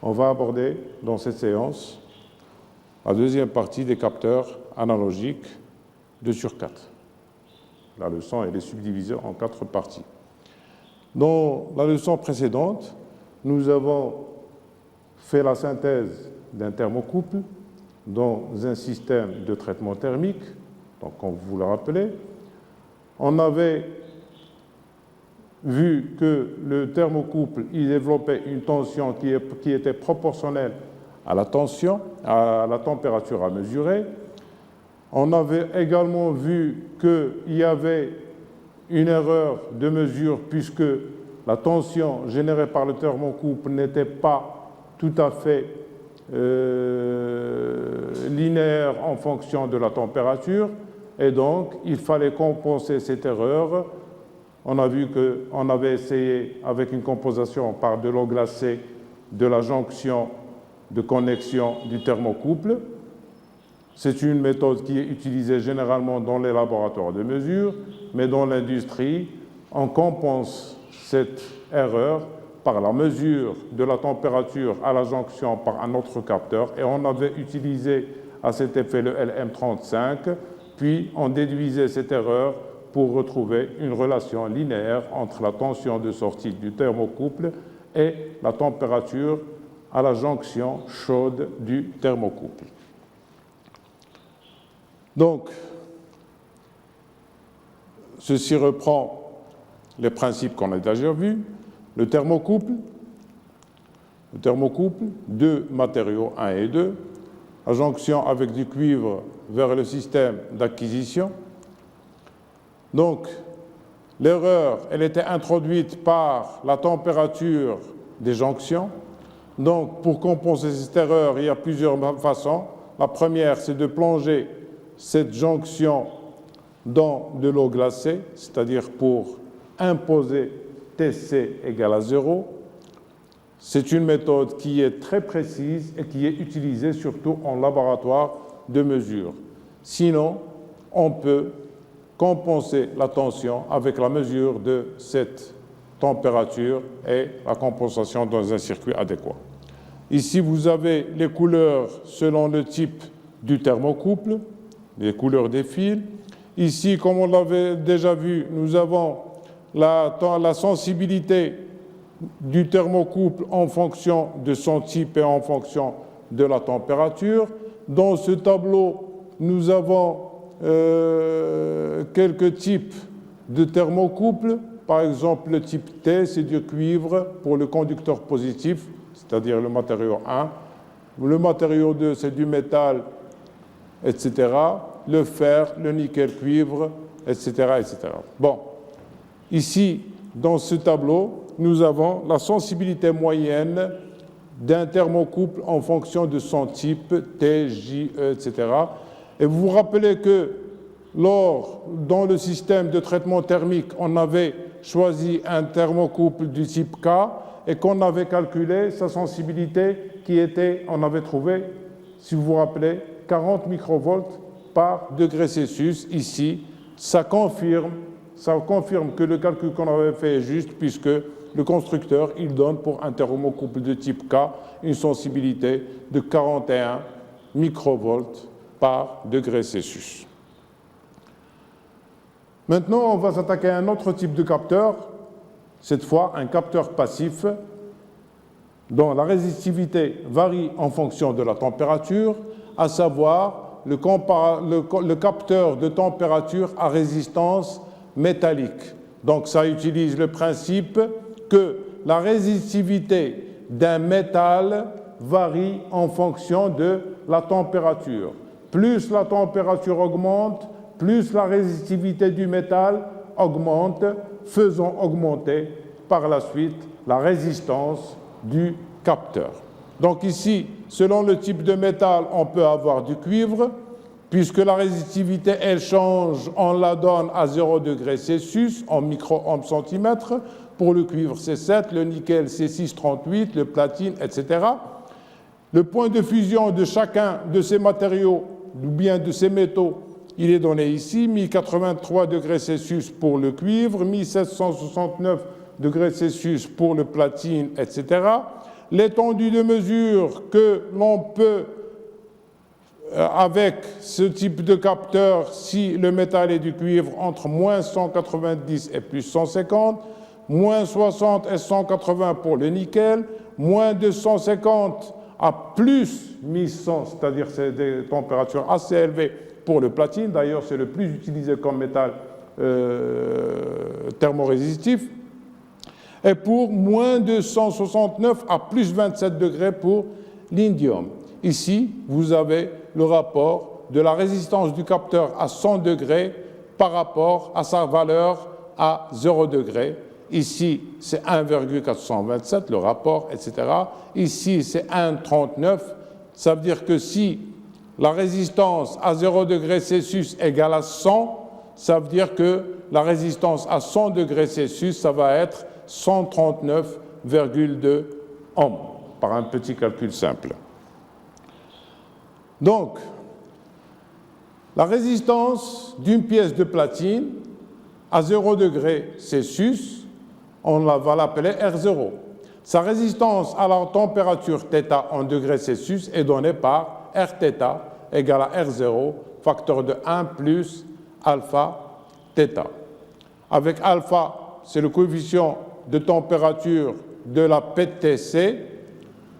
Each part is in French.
on va aborder dans cette séance la deuxième partie des capteurs analogiques 2/4. La leçon elle est subdivisée en 4 parties. Dans la leçon précédente, nous avons fait la synthèse d'un thermocouple dans un système de traitement thermique. Donc, comme vous le rappelez, on avait vu que le thermocouple il développait une tension qui était proportionnelle à la tension, à la température à mesurer. On avait également vu qu'il y avait une erreur de mesure puisque la tension générée par le thermocouple n'était pas tout à fait linéaire en fonction de la température et donc il fallait compenser cette erreur. On a vu qu'on avait essayé avec une composition par de l'eau glacée de la jonction de connexion du thermocouple. C'est une méthode qui est utilisée généralement dans les laboratoires de mesure, mais dans l'industrie, on compense cette erreur par la mesure de la température à la jonction par un autre capteur, et on avait utilisé à cet effet le LM35, puis on déduisait cette erreur pour retrouver une relation linéaire entre la tension de sortie du thermocouple et la température à la jonction chaude du thermocouple. Donc, ceci reprend les principes qu'on a déjà vus. Le thermocouple, deux matériaux 1 et 2, la jonction avec du cuivre vers le système d'acquisition. Donc, l'erreur, elle était introduite par la température des jonctions. Donc, pour compenser cette erreur, il y a plusieurs façons. La première, c'est de plonger cette jonction dans de l'eau glacée, c'est-à-dire pour imposer TC égale à 0. C'est une méthode qui est très précise et qui est utilisée surtout en laboratoire de mesure. Sinon, on peut compenser la tension avec la mesure de cette température et la compensation dans un circuit adéquat. Ici, vous avez les couleurs selon le type du thermocouple, les couleurs des fils. Ici, comme on l'avait déjà vu, nous avons la sensibilité du thermocouple en fonction de son type et en fonction de la température. Dans ce tableau, nous avons quelques types de thermocouple. Par exemple, le type T, c'est du cuivre pour le conducteur positif, c'est-à-dire le matériau 1. Le matériau 2, c'est du métal, etc. Le fer, le nickel-cuivre, etc., etc. Bon, ici, dans ce tableau, nous avons la sensibilité moyenne d'un thermocouple en fonction de son type, T, J, E, etc. Et vous vous rappelez que dans le système de traitement thermique, on avait choisi un thermocouple du type K et qu'on avait calculé sa sensibilité qui était, on avait trouvé, si vous vous rappelez, 40 microvolts par degré Celsius. Ici, ça confirme que le calcul qu'on avait fait est juste puisque le constructeur, il donne pour un thermocouple de type K une sensibilité de 41 microvolts par degré Celsius. Maintenant, on va s'attaquer à un autre type de capteur, cette fois un capteur passif, dont la résistivité varie en fonction de la température, à savoir le capteur de température à résistance métallique. Donc, ça utilise le principe que la résistivité d'un métal varie en fonction de la température. Plus la température augmente, plus la résistivité du métal augmente, faisant augmenter par la suite la résistance du capteur. Donc ici, selon le type de métal, on peut avoir du cuivre, puisque la résistivité, elle change, on la donne à 0 degré Celsius, en micro-ohms centimètres. Pour le cuivre, c'est 7, le nickel, c'est 6,38, le platine, etc. Le point de fusion de chacun de ces matériaux, ou bien de ces métaux, il est donné ici, 1083 degrés Celsius pour le cuivre, 1769 degrés Celsius pour le platine, etc. l'étendue de mesure que l'on peut, avec ce type de capteur, si le métal est du cuivre, entre moins 190 et plus 150, moins 60 et 180 pour le nickel, moins 250 à plus 1100, c'est-à-dire c'est des températures assez élevées pour le platine. D'ailleurs, c'est le plus utilisé comme métal thermorésistif. Et pour moins 269 à plus 27 degrés pour l'indium. Ici, vous avez le rapport de la résistance du capteur à 100 degrés par rapport à sa valeur à 0 degré. Ici, c'est 1,427, le rapport, etc. Ici, c'est 1,39. Ça veut dire que si la résistance à 0 degré Celsius égale à 100, ça veut dire que la résistance à 100 degrés Celsius, ça va être 139,2 ohms, par un petit calcul simple. Donc, la résistance d'une pièce de platine à 0 degré Celsius, on va l'appeler R0. Sa résistance à la température θ en degrés Celsius est donnée par Rθ égale à R0, facteur de 1 plus alpha θ. Avec alpha, c'est le coefficient de température de la PTC.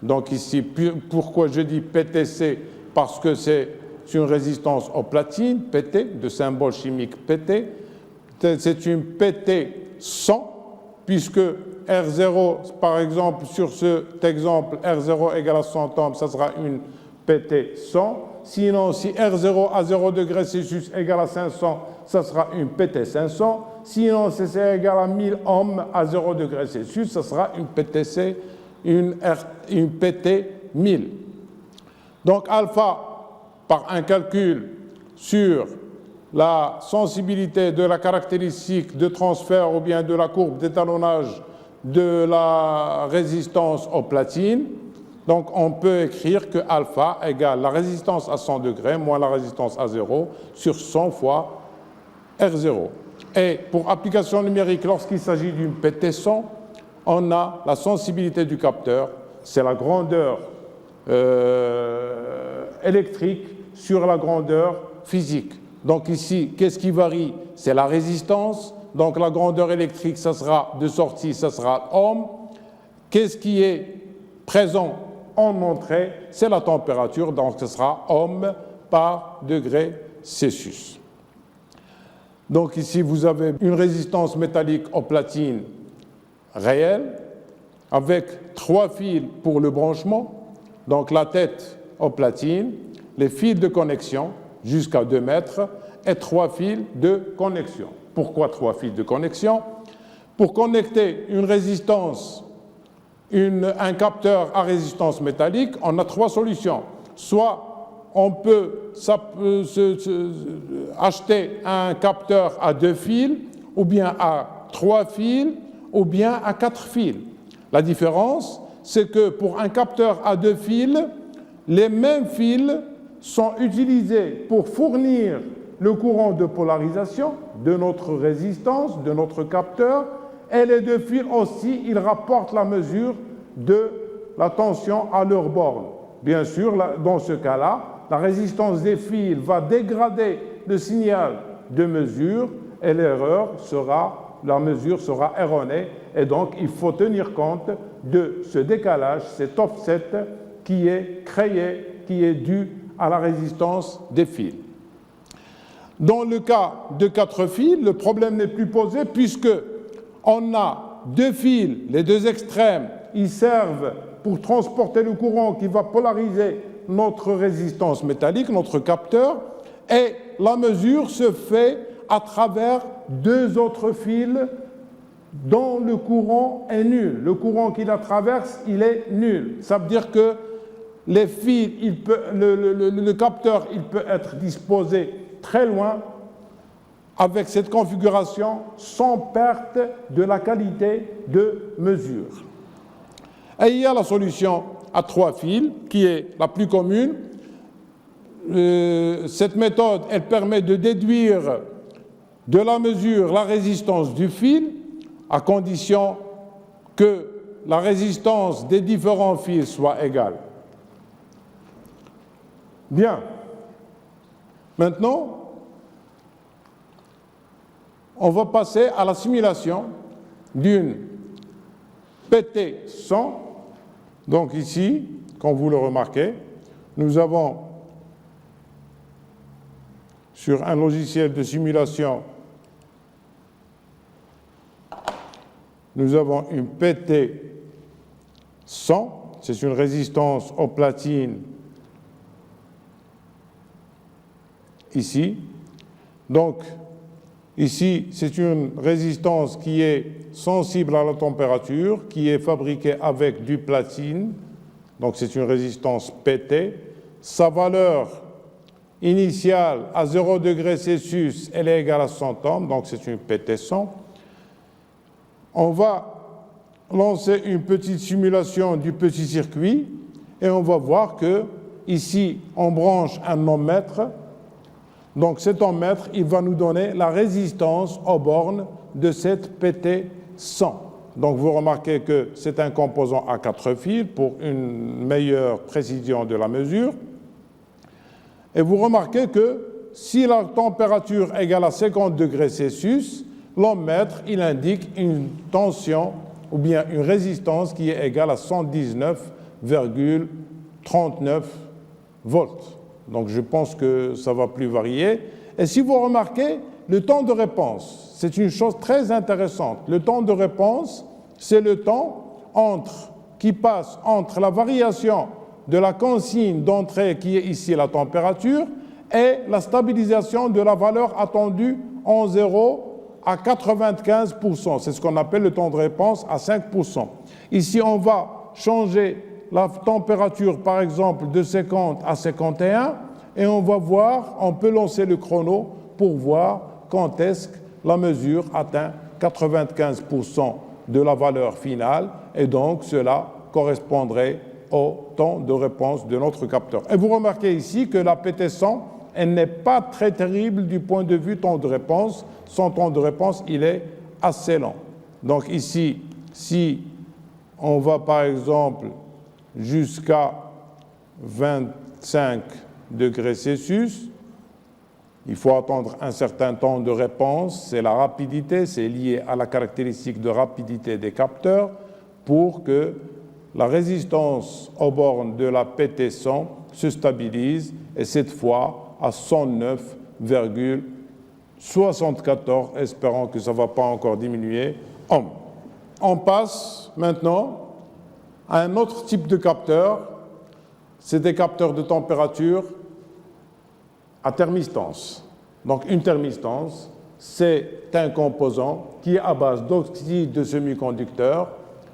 Donc ici, pourquoi je dis PTC? Parce que c'est une résistance au platine, PT, de symbole chimique PT. C'est une PT 100, puisque R0, par exemple, sur cet exemple, R0 égale à 100 ohms, ça sera une PT 100. Sinon, si R0 à 0 degré Celsius égale à 500, ça sera une PT 500. Sinon, si c'est égal à 1000 ohms à 0 degré Celsius, ça sera une PTC, une PT 1000. Donc, alpha, par un calcul sur la sensibilité de la caractéristique de transfert ou bien de la courbe d'étalonnage de la résistance aux platines. Donc, on peut écrire que alpha égale la résistance à 100 degrés moins la résistance à 0 sur 100 fois R0. Et pour application numérique, lorsqu'il s'agit d'une PT100, on a la sensibilité du capteur, c'est la grandeur électrique sur la grandeur physique. Donc ici, qu'est-ce qui varie? C'est la résistance. Donc la grandeur électrique, ça sera de sortie, ça sera ohm. Qu'est-ce qui est présent en entrée? C'est la température, donc ce sera ohm par degré Celsius. Donc ici, vous avez une résistance métallique aux platines réelle avec 3 fils pour le branchement. Donc la tête aux platines, les fils de connexion jusqu'à 2 mètres et 3 fils de connexion. Pourquoi 3 fils de connexion? Pour connecter une résistance, un capteur à résistance métallique, on a 3 solutions. Soit on peut acheter un capteur à 2 fils, ou bien à 3 fils, ou bien à 4 fils. La différence, c'est que pour un capteur à 2 fils, les mêmes fils sont utilisés pour fournir le courant de polarisation de notre résistance, de notre capteur, et les 2 fils aussi, ils rapportent la mesure de la tension à leur borne. Bien sûr, dans ce cas-là, la résistance des fils va dégrader le signal de mesure et la mesure sera erronée. Et donc, il faut tenir compte de ce décalage, cet offset qui est créé, qui est dû à la résistance des fils. Dans le cas de 4 fils, le problème n'est plus posé puisque on a 2 fils, les 2 extrêmes, ils servent pour transporter le courant qui va polariser notre résistance métallique, notre capteur, et la mesure se fait à travers 2 autres fils dont le courant est nul. Le courant qui la traverse, il est nul. Ça veut dire que les fils, le capteur, il peut être disposé très loin avec cette configuration sans perte de la qualité de mesure. Et il y a la solution à 3 fils qui est la plus commune. Cette méthode, elle permet de déduire de la mesure la résistance du fil à condition que la résistance des différents fils soit égale. Bien. Maintenant, on va passer à la simulation d'une PT100. Donc ici, comme vous le remarquez, nous avons sur un logiciel de simulation, nous avons une PT100, c'est une résistance aux platines ici. Donc, ici, c'est une résistance qui est sensible à la température, qui est fabriquée avec du platine, donc c'est une résistance PT. Sa valeur initiale à 0 degré Celsius, elle est égale à 100 ohms, donc c'est une PT100. On va lancer une petite simulation du petit circuit et on va voir que ici, on branche un ohmmètre. Donc cet ohmmètre, il va nous donner la résistance aux bornes de cette PT100. Donc vous remarquez que c'est un composant à 4 fils pour une meilleure précision de la mesure. Et vous remarquez que si la température est égale à 50 degrés Celsius, l'ohmmètre, il indique une tension ou bien une résistance qui est égale à 119,39 volts. Donc je pense que ça va plus varier. Et si vous remarquez, le temps de réponse, c'est une chose très intéressante. Le temps de réponse, c'est le temps qui passe entre la variation de la consigne d'entrée qui est ici la température et la stabilisation de la valeur attendue en 0 à 95%. C'est ce qu'on appelle le temps de réponse à 5%. Ici, on va changer la température, par exemple, de 50 à 51 et on va voir, on peut lancer le chrono pour voir quand est-ce que la mesure atteint 95% de la valeur finale et donc cela correspondrait au temps de réponse de notre capteur. Et vous remarquez ici que la PT100, elle n'est pas très terrible du point de vue temps de réponse. Son temps de réponse, il est assez lent. Donc ici, si on va par exemple jusqu'à 25 degrés Celsius, il faut attendre un certain temps de réponse, c'est la rapidité, c'est lié à la caractéristique de rapidité des capteurs pour que la résistance aux bornes de la PT100 se stabilise et cette fois à 109,74, espérant que ça ne va pas encore diminuer, ohms. On passe maintenant à un autre type de capteur, c'est des capteurs de température à thermistance. Donc une thermistance, c'est un composant qui est à base d'oxyde de semi-conducteur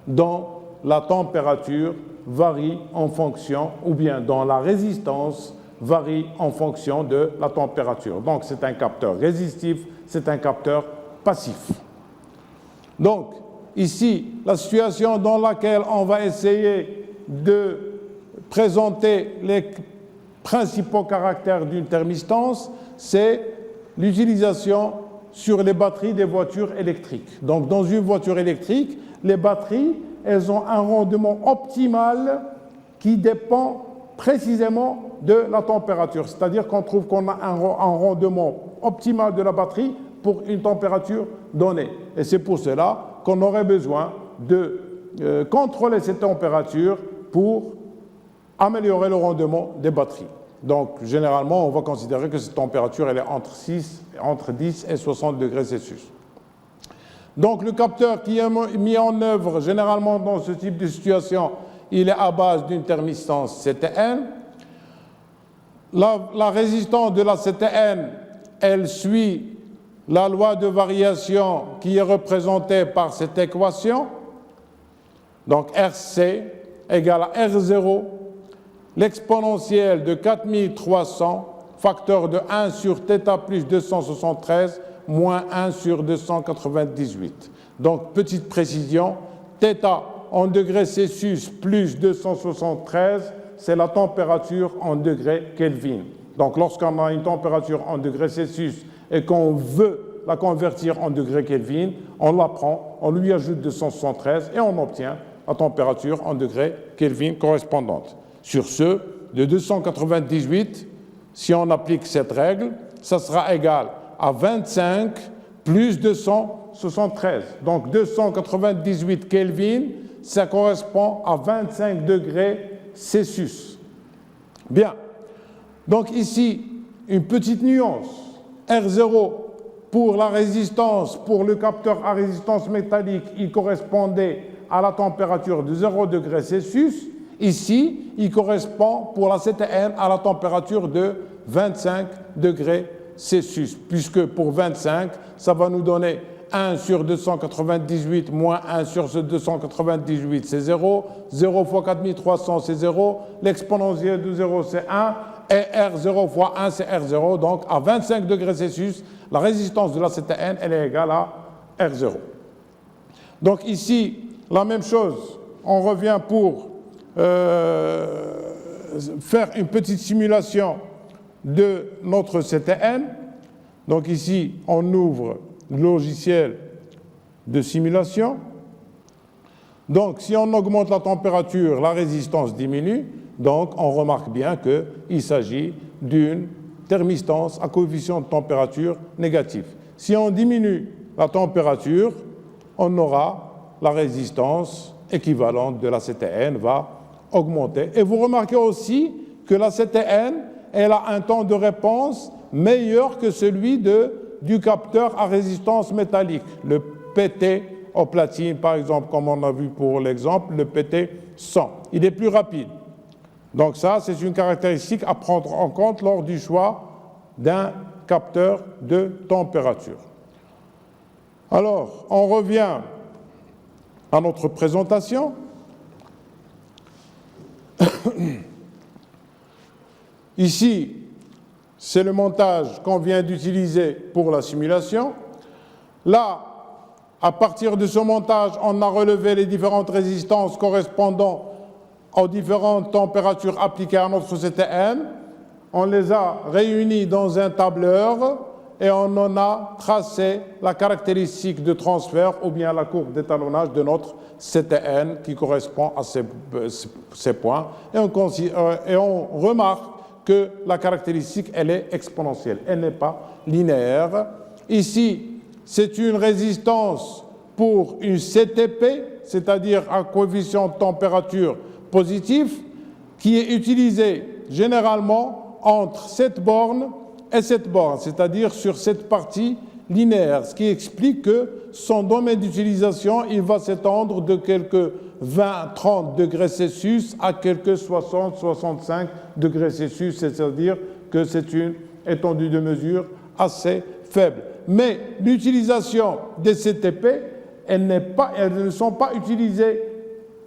dont la température varie en fonction, ou bien dont la résistance varie en fonction de la température. Donc c'est un capteur résistif, c'est un capteur passif. Donc ici, la situation dans laquelle on va essayer de présenter les principaux caractères d'une thermistance, c'est l'utilisation sur les batteries des voitures électriques. Donc dans une voiture électrique, les batteries, elles ont un rendement optimal qui dépend précisément de la température. C'est-à-dire qu'on trouve qu'on a un rendement optimal de la batterie pour une température donnée. Et c'est pour cela qu'on aurait besoin de contrôler cette température pour améliorer le rendement des batteries. Donc, généralement, on va considérer que cette température, elle est entre 10 et 60 degrés Celsius. Donc, le capteur qui est mis en œuvre généralement dans ce type de situation, il est à base d'une thermistance CTN. La résistance de la CTN, elle suit la loi de variation qui est représentée par cette équation. Donc, RC égale à R0, l'exponentielle de 4300, facteur de 1 sur θ plus 273, moins 1 sur 298. Donc, petite précision, θ en degrés Celsius plus 273, c'est la température en degrés Kelvin. Donc, lorsqu'on a une température en degrés Celsius et qu'on veut la convertir en degrés Kelvin, on la prend, on lui ajoute 273 et on obtient la température en degrés Kelvin correspondante. Sur ce, de 298, si on applique cette règle, ça sera égal à 25 plus 273. Donc 298 Kelvin, ça correspond à 25 degrés Celsius. Bien. Donc ici, une petite nuance. R0 pour la résistance, pour le capteur à résistance métallique, il correspondait à la température de 0 degré Celsius. Ici, il correspond pour la CTN à la température de 25 degrés Celsius, puisque pour 25, ça va nous donner 1 sur 298 moins 1 sur ce 298, c'est 0. 0 fois 4300, c'est 0. L'exponentielle de 0, c'est 1. Et R0 fois 1, c'est R0. Donc, à 25 degrés Celsius, la résistance de la CTN, elle est égale à R0. Donc, ici, la même chose. On revient pour faire une petite simulation de notre CTN. Donc, ici, on ouvre le logiciel de simulation. Donc, si on augmente la température, la résistance diminue. Donc, on remarque bien qu'il s'agit d'une thermistance à coefficient de température négatif. Si on diminue la température, on aura la résistance équivalente de la CTN va augmenter. Et vous remarquez aussi que la CTN, elle a un temps de réponse meilleur que celui du capteur à résistance métallique, le PT au platine, par exemple, comme on a vu pour l'exemple, le PT 100. Il est plus rapide. Donc ça, c'est une caractéristique à prendre en compte lors du choix d'un capteur de température. Alors, on revient à notre présentation. Ici, c'est le montage qu'on vient d'utiliser pour la simulation. Là, à partir de ce montage, on a relevé les différentes résistances correspondant aux différentes températures appliquées à notre CTN. On les a réunies dans un tableur et on en a tracé la caractéristique de transfert ou bien la courbe d'étalonnage de notre CTN qui correspond à ces points. Et on remarque que la caractéristique, elle est exponentielle, elle n'est pas linéaire. Ici, c'est une résistance pour une CTP, c'est-à-dire un coefficient de température positif, qui est utilisé généralement entre cette borne et cette borne, c'est-à-dire sur cette partie linéaire, ce qui explique que son domaine d'utilisation, il va s'étendre de quelques 20-30 degrés Celsius à quelques 60-65 degrés Celsius, c'est-à-dire que c'est une étendue de mesure assez faible. Mais l'utilisation des CTP, elles ne sont pas utilisées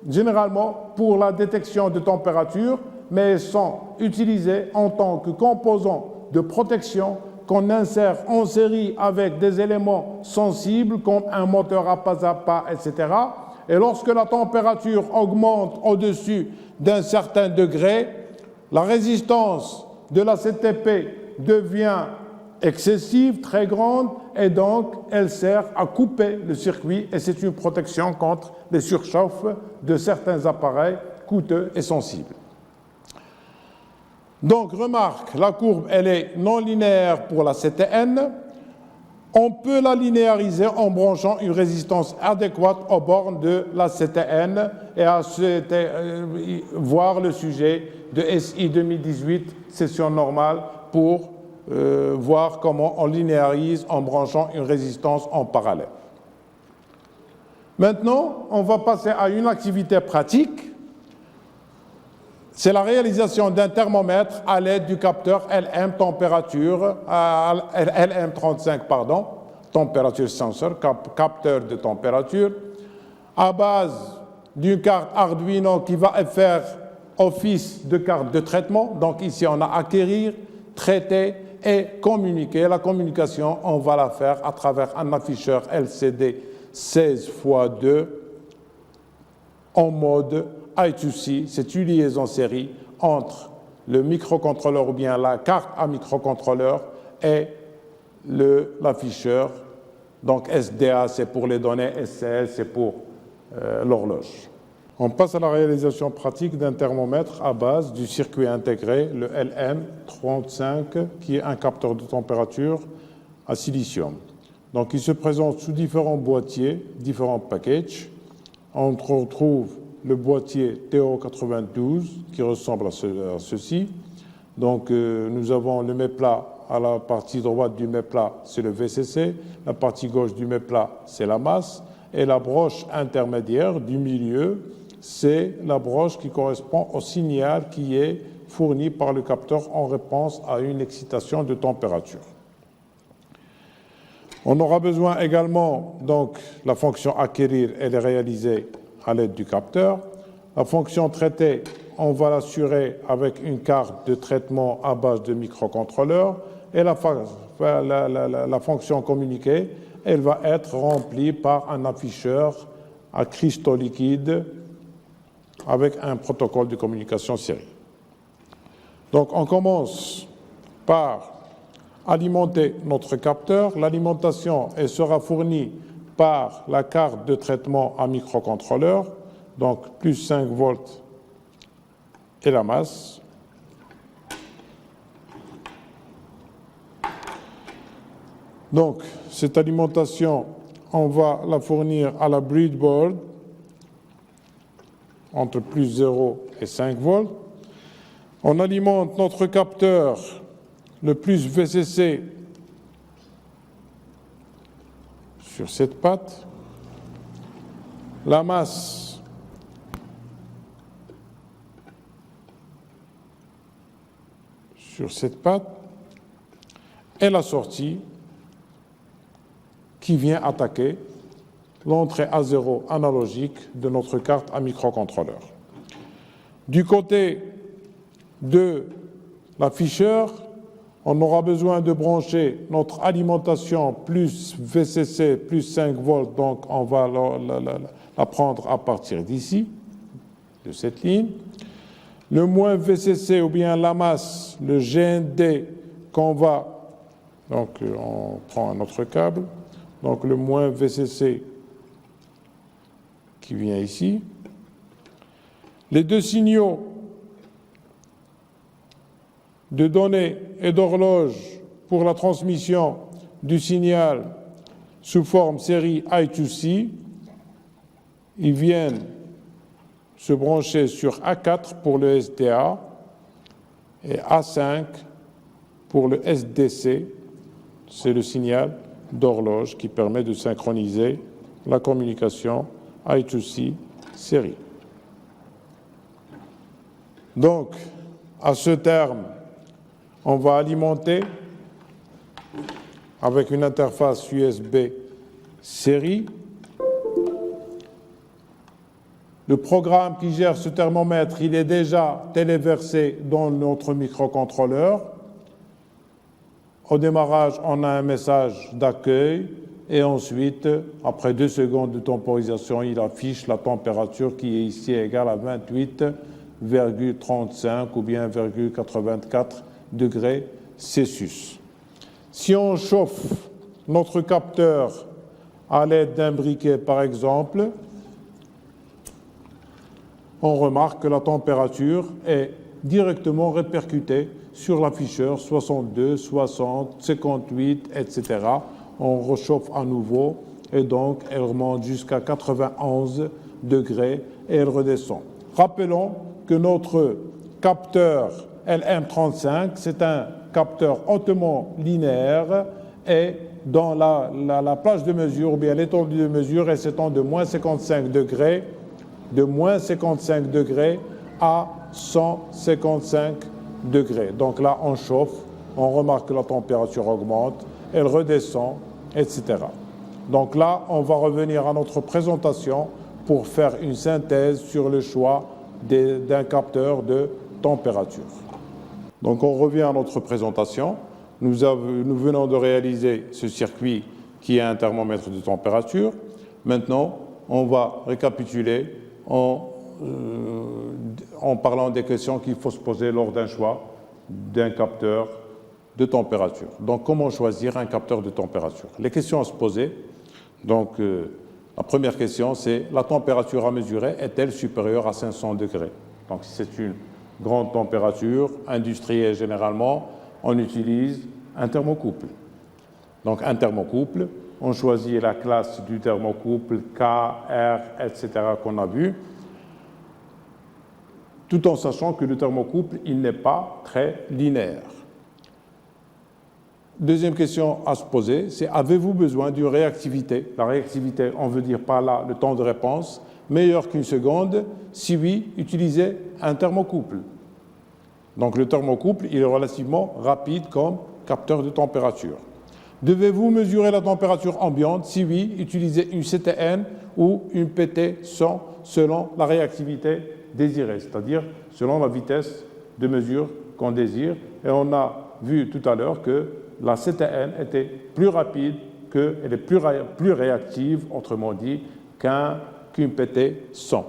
généralement pour la détection de température, mais elles sont utilisées en tant que composants de protection qu'on insère en série avec des éléments sensibles comme un moteur à pas, etc. Et lorsque la température augmente au-dessus d'un certain degré, la résistance de la CTP devient excessive, très grande, et donc elle sert à couper le circuit et c'est une protection contre les surchauffes de certains appareils coûteux et sensibles. Donc, remarque, la courbe, elle est non linéaire pour la CTN. On peut la linéariser en branchant une résistance adéquate aux bornes de la CTN et à voir le sujet de SI 2018, session normale, pour voir comment on linéarise en branchant une résistance en parallèle. Maintenant, on va passer à une activité pratique. C'est la réalisation d'un thermomètre à l'aide du capteur LM35, temperature sensor, capteur de température, à base d'une carte Arduino qui va faire office de carte de traitement. Donc ici, on a acquérir, traiter et communiquer. La communication, on va la faire à travers un afficheur LCD 16x2 en mode I2C, c'est une liaison série entre le microcontrôleur ou bien la carte à microcontrôleur et l'afficheur. Donc SDA, c'est pour les données, SCL, c'est pour l'horloge. On passe à la réalisation pratique d'un thermomètre à base du circuit intégré, le LM35, qui est un capteur de température à silicium. Donc, il se présente sous différents boîtiers, différents packages. On retrouve le boîtier TO92 qui ressemble à ceci. Donc, nous avons le méplat. À la partie droite du méplat, c'est le VCC. La partie gauche du méplat, c'est la masse. Et la broche intermédiaire du milieu, c'est la broche qui correspond au signal qui est fourni par le capteur en réponse à une excitation de température. On aura besoin également, donc, la fonction acquérir, elle est réalisée à l'aide du capteur. La fonction traiter, on va l'assurer avec une carte de traitement à base de microcontrôleur. Et la fonction communiquer, elle va être remplie par un afficheur à cristaux liquides avec un protocole de communication série. Donc, on commence par alimenter notre capteur. L'alimentation, elle sera fournie par la carte de traitement à microcontrôleur, donc plus 5 volts et la masse. Donc, cette alimentation, on va la fournir à la breadboard entre plus 0 et 5 volts. On alimente notre capteur, le plus VCC, sur cette patte. La masse sur cette patte. Et la sortie qui vient attaquer l'entrée à zéro analogique de notre carte à microcontrôleur. Du côté de l'afficheur, on aura besoin de brancher notre alimentation plus VCC plus 5 volts, donc on va la prendre à partir d'ici, de cette ligne. Le moins VCC ou bien la masse, le GND qu'on va, donc on prend un autre câble, donc le moins VCC qui vient ici. Les deux signaux de données et d'horloge pour la transmission du signal sous forme série I2C, ils viennent se brancher sur A4 pour le SDA et A5 pour le SDC, c'est le signal d'horloge qui permet de synchroniser la communication I2C série. Donc, à ce terme, on va alimenter avec une interface USB série. Le programme qui gère ce thermomètre, il est déjà téléversé dans notre microcontrôleur. Au démarrage, on a un message d'accueil et ensuite, après 2 secondes de temporisation, il affiche la température qui est ici égale à 28,35 ou bien 0,84 degrés Celsius. Si on chauffe notre capteur à l'aide d'un briquet, par exemple, on remarque que la température est directement répercutée sur l'afficheur 62, 60, 58, etc. On rechauffe à nouveau et donc elle remonte jusqu'à 91 degrés et elle redescend. Rappelons que notre capteur LM35, c'est un capteur hautement linéaire et dans la plage de mesure ou bien l'étendue de mesure, elle s'étend de moins 55 degrés à 155 degrés. Donc là, on chauffe, on remarque que la température augmente, elle redescend, etc. Donc là, on va revenir à notre présentation pour faire une synthèse sur le choix d'un capteur de température. Donc on revient à notre présentation. Nous venons de réaliser ce circuit qui est un thermomètre de température. Maintenant, on va récapituler en parlant des questions qu'il faut se poser lors d'un choix d'un capteur de température. Donc, comment choisir un capteur de température? Les questions à se poser. Donc, La première question, c'est la température à mesurer est-elle supérieure à 500 degrés? Donc, si c'est une grande température industrielle généralement, on utilise un thermocouple. Donc, un thermocouple, on choisit la classe du thermocouple K, R, etc. qu'on a vu, tout en sachant que le thermocouple, il n'est pas très linéaire. Deuxième question à se poser, c'est avez-vous besoin d'une réactivité? La réactivité, on veut dire par là le temps de réponse, meilleur qu'une seconde. Si oui, utilisez un thermocouple. Donc le thermocouple, il est relativement rapide comme capteur de température. Devez-vous mesurer la température ambiante? Si oui, utilisez une CTN ou une PT100 selon la réactivité désirée, c'est-à-dire selon la vitesse de mesure qu'on désire. Et on a vu tout à l'heure que la CTN était plus rapide, elle est plus réactive, autrement dit, qu'une PT100.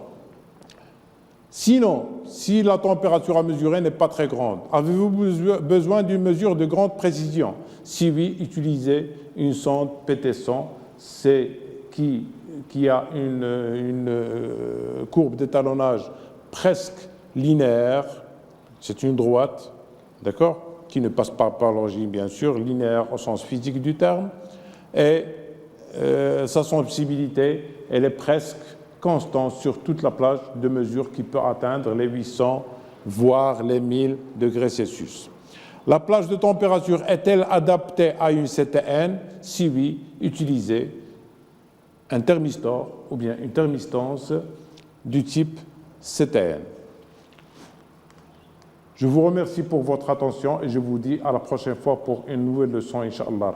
Sinon, si la température à mesurer n'est pas très grande, avez-vous besoin d'une mesure de grande précision? Si oui, utilisez une sonde PT100, qui a une courbe d'étalonnage presque linéaire, c'est une droite, d'accord, qui ne passe pas par l'origine, bien sûr, linéaire au sens physique du terme, et sa sensibilité, elle est presque constante sur toute la plage de mesure qui peut atteindre les 800, voire les 1000 degrés Celsius. La plage de température est-elle adaptée à une CTN? Si oui, utilisez un thermistor ou bien une thermistance du type CTN. Je vous remercie pour votre attention et je vous dis à la prochaine fois pour une nouvelle leçon, Inch'Allah.